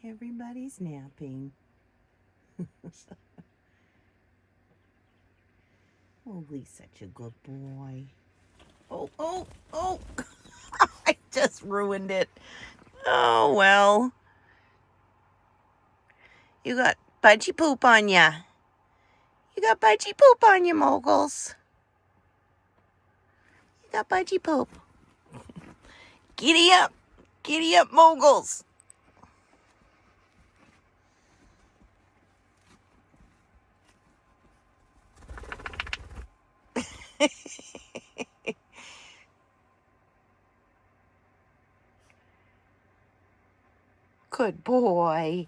Everybody's napping. Mowgli's such a good boy. Oh, oh, oh! I just ruined it. Oh, well. You got budgie poop on ya. You got budgie poop on you, Moguls. You got budgie poop. Giddy up. Giddy up, Moguls. Good boy.